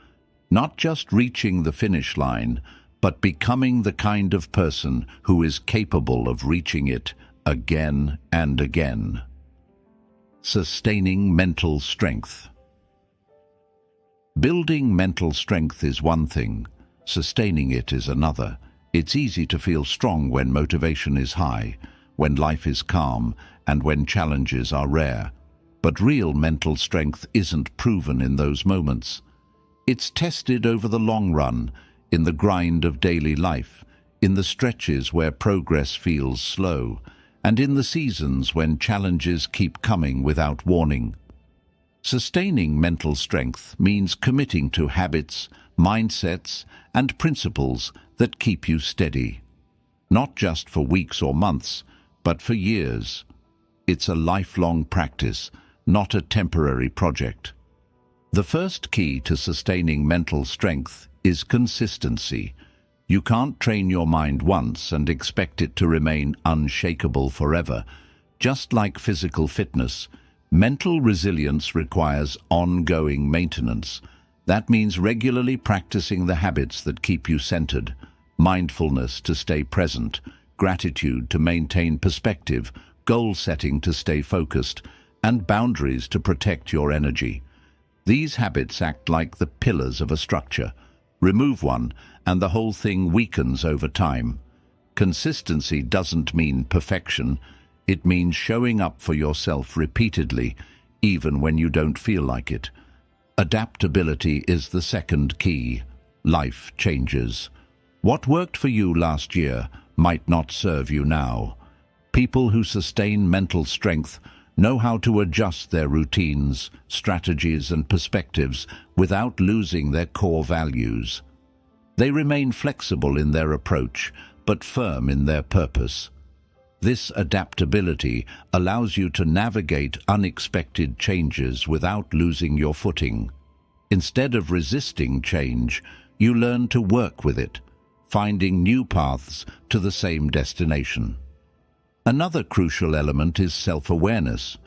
Speaker 1: Not just reaching the finish line, but becoming the kind of person who is capable of reaching it again and again. Sustaining mental strength. Building mental strength is one thing, sustaining it is another. It's easy to feel strong when motivation is high, when life is calm, and when challenges are rare. But real mental strength isn't proven in those moments. It's tested over the long run, in the grind of daily life, in the stretches where progress feels slow, and in the seasons when challenges keep coming without warning. Sustaining mental strength means committing to habits, mindsets, and principles that keep you steady. Not just for weeks or months, but for years. It's a lifelong practice, not a temporary project. The first key to sustaining mental strength is consistency. You can't train your mind once and expect it to remain unshakable forever. Just like physical fitness, mental resilience requires ongoing maintenance. That means regularly practicing the habits that keep you centered, mindfulness to stay present, gratitude to maintain perspective, goal setting to stay focused, and boundaries to protect your energy. These habits act like the pillars of a structure. Remove one, and the whole thing weakens over time. Consistency doesn't mean perfection. It means showing up for yourself repeatedly, even when you don't feel like it. Adaptability is the second key. Life changes. What worked for you last year might not serve you now. People who sustain mental strength know how to adjust their routines, strategies, and perspectives without losing their core values. They remain flexible in their approach, but firm in their purpose. This adaptability allows you to navigate unexpected changes without losing your footing. Instead of resisting change, you learn to work with it, finding new paths to the same destination. Another crucial element is self-awareness.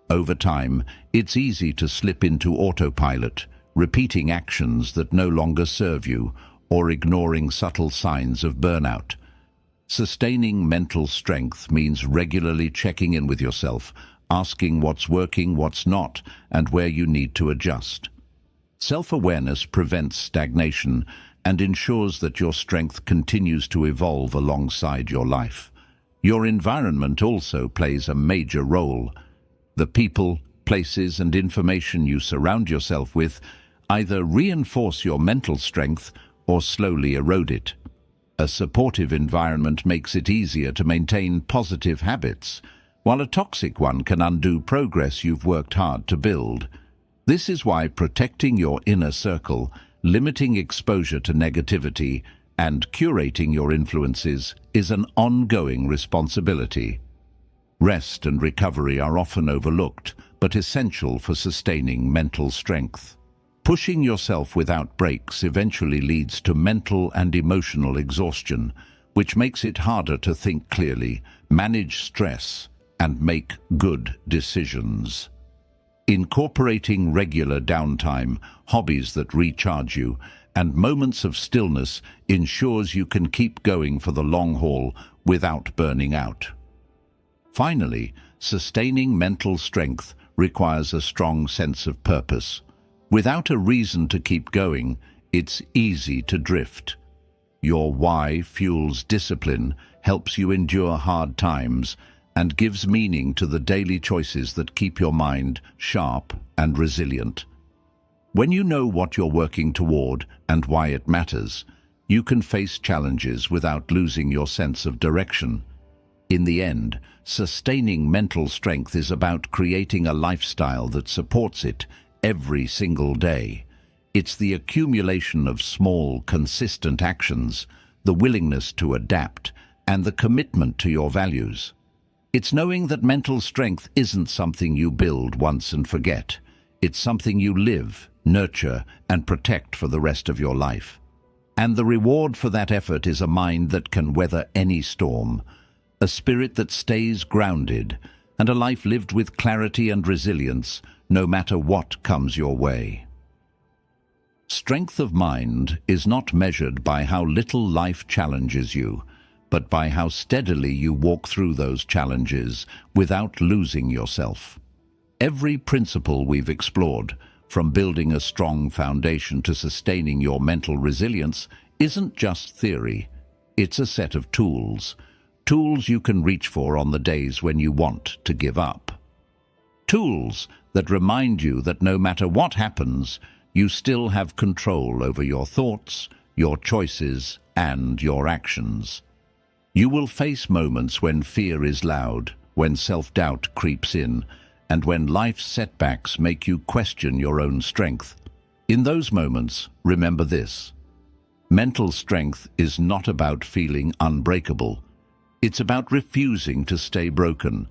Speaker 1: Over time, it's easy to slip into autopilot, repeating actions that no longer serve you, or ignoring subtle signs of burnout. Sustaining mental strength means regularly checking in with yourself, asking what's working, what's not, and where you need to adjust. Self-awareness prevents stagnation and ensures that your strength continues to evolve alongside your life. Your environment also plays a major role. The people, places, and information you surround yourself with either reinforce your mental strength or slowly erode it. A supportive environment makes it easier to maintain positive habits, while a toxic one can undo progress you've worked hard to build. This is why protecting your inner circle, limiting exposure to negativity, and curating your influences is an ongoing responsibility. Rest and recovery are often overlooked, but essential for sustaining mental strength. Pushing yourself without breaks eventually leads to mental and emotional exhaustion, which makes it harder to think clearly, manage stress, and make good decisions. Incorporating regular downtime, hobbies that recharge you, and moments of stillness ensures you can keep going for the long haul without burning out. Finally, sustaining mental strength requires a strong sense of purpose. Without a reason to keep going, it's easy to drift. Your why fuels discipline, helps you endure hard times, and gives meaning to the daily choices that keep your mind sharp and resilient. When you know what you're working toward and why it matters, you can face challenges without losing your sense of direction. In the end, sustaining mental strength is about creating a lifestyle that supports it every single day. It's the accumulation of small, consistent actions, the willingness to adapt, and the commitment to your values. It's knowing that mental strength isn't something you build once and forget. It's something you live, nurture, and protect for the rest of your life. And the reward for that effort is a mind that can weather any storm, a spirit that stays grounded, and a life lived with clarity and resilience, no matter what comes your way. Strength of mind is not measured by how little life challenges you, but by how steadily you walk through those challenges without losing yourself. Every principle we've explored, from building a strong foundation to sustaining your mental resilience, isn't just theory. It's a set of tools. Tools you can reach for on the days when you want to give up. Tools that remind you that no matter what happens, you still have control over your thoughts, your choices, and your actions. You will face moments when fear is loud, when self-doubt creeps in, and when life's setbacks make you question your own strength. In those moments, remember this: mental strength is not about feeling unbreakable. It's about refusing to stay broken.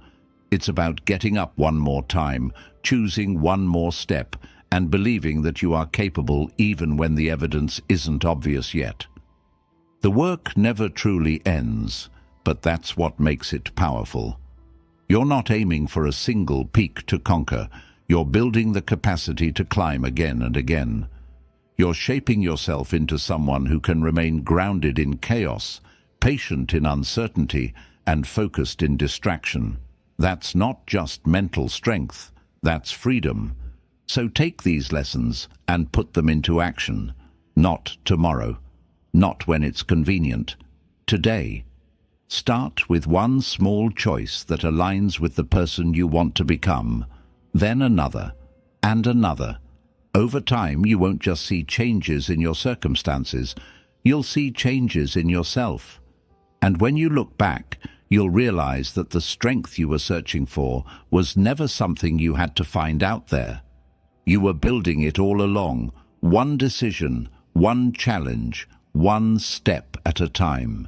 Speaker 1: It's about getting up one more time, choosing one more step, and believing that you are capable even when the evidence isn't obvious yet. The work never truly ends, but that's what makes it powerful. You're not aiming for a single peak to conquer. You're building the capacity to climb again and again. You're shaping yourself into someone who can remain grounded in chaos, patient in uncertainty, and focused in distraction. That's not just mental strength, that's freedom. So take these lessons and put them into action. Not tomorrow, not when it's convenient. Today. Start with one small choice that aligns with the person you want to become, then another, and another. Over time, you won't just see changes in your circumstances, you'll see changes in yourself. And when you look back, you'll realize that the strength you were searching for was never something you had to find out there. You were building it all along, one decision, one challenge, one step at a time.